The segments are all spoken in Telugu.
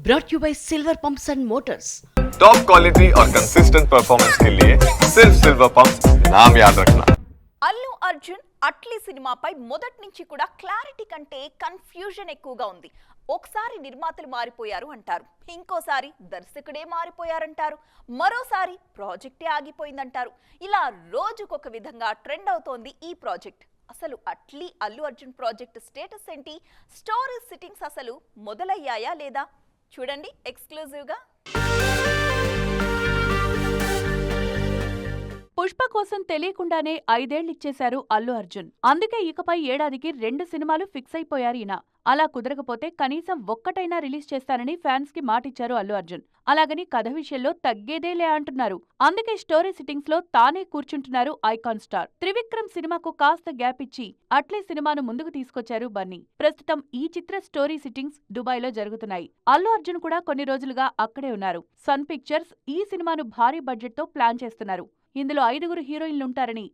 brought you by Silver Pumps and Motors. Top quality और कंसिस्टेंट परफॉर्मेंस के लिए सिर्फ सिल्वर पंप्स नाम याद रखना। అల్లు అర్జున్ అట్లీ సినిమాపై మొదటి నుంచి కూడా క్లారిటీ కంటే కన్ఫ్యూజన్ ఎక్కువగా ఉంది. ఒకసారి నిర్మాతలు మారిపోయారు అంటారు, ఇంకోసారి దర్శకుడే మారిపోయారంటారు, మరోసారి ప్రాజెక్టే ఆగిపోయిందంటారు. ఇలా రోజుకొక విధంగా ట్రెండ్ అవుతోంది ఈ ప్రాజెక్ట్. అసలు అట్లీ అల్లు అర్జున్ ప్రాజెక్ట్ స్టేటస్ ఏంటి? స్టోరీ సిట్టింగ్స్ అసలు మొదలయ్యాయా లేదా? చూడండి ఎక్స్క్లూజివ్గా. పుష్ప కోసం తెలియకుండానే 5 ఏళ్లిచ్చేశారు అల్లు అర్జున్. అందుకే ఇకపై ఏడాదికి 2 సినిమాలు ఫిక్స్ అయిపోయారు ఈయన. అలా కుదరకపోతే కనీసం ఒక్కటైనా రిలీజ్ చేస్తానని ఫ్యాన్స్ కి మాటిచ్చారు అల్లు అర్జున్. అలాగని కథ విషయంలో తగ్గేదేలే అంటున్నారు. అందుకే స్టోరీ సిట్టింగ్స్ లో తానే కూర్చుంటున్నారు ఐకాన్ స్టార్. త్రివిక్రమ్ సినిమాకు కాస్త గ్యాప్ ఇచ్చి అట్లీ సినిమాను ముందుకు తీసుకొచ్చారు బన్నీ. ప్రస్తుతం ఈ చిత్ర స్టోరీ సిట్టింగ్స్ దుబాయ్ లో జరుగుతున్నాయి. అల్లు అర్జున్ కూడా కొన్ని రోజులుగా అక్కడే ఉన్నారు. సన్ పిక్చర్స్ ఈ సినిమాను భారీ బడ్జెట్ తో ప్లాన్ చేస్తున్నారు. ఇందులో 5 హీరోయిన్లుంటారని,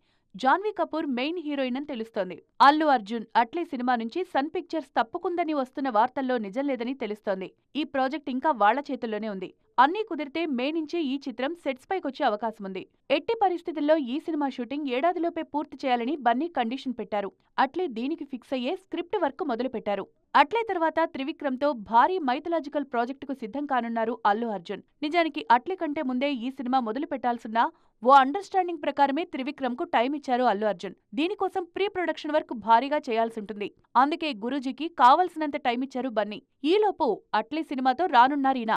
జాన్వీ కపూర్ మెయిన్ హీరోయిన్ అని తెలుస్తోంది. అల్లు అర్జున్ అట్లీ సినిమా నుంచి సన్ పిక్చర్స్ తప్పుకుందని వస్తున్న వార్తల్లో నిజం లేదని తెలుస్తోంది. ఈ ప్రాజెక్ట్ ఇంకా వాళ్ల చేతుల్లోనే ఉంది. అన్నీ కుదిరితే మే నుంచే ఈ చిత్రం సెట్స్ పైకొచ్చే అవకాశం ఉంది. ఎట్టి పరిస్థితుల్లో ఈ సినిమా షూటింగ్ ఏడాదిలోపే పూర్తి చేయాలని బన్నీ కండిషన్ పెట్టారు. అట్లే దీనికి ఫిక్స్ అయ్యే స్క్రిప్ట్ వర్క్ మొదలు పెట్టారు. అట్లే తర్వాత త్రివిక్రమ్ తో భారీ మైథలాజికల్ ప్రాజెక్టుకు సిద్ధం కానున్నారు అల్లు అర్జున్. నిజానికి అట్లీ కంటే ముందే ఈ సినిమా మొదలు పెట్టాల్సిన ఓ అండర్స్టాండింగ్ ప్రకారమే త్రివిక్రమ్ కు టైం ఇచ్చారు అల్లు అర్జున్. దీనికోసం ప్రీ ప్రొడక్షన్ వర్క్ భారీగా చేయాల్సింటుంది. అందుకే గురూజీకి కావలసినంత టైం ఇచ్చారు బన్నీ. ఈలోపు అట్లీ సినిమాతో రానున్నారీనా.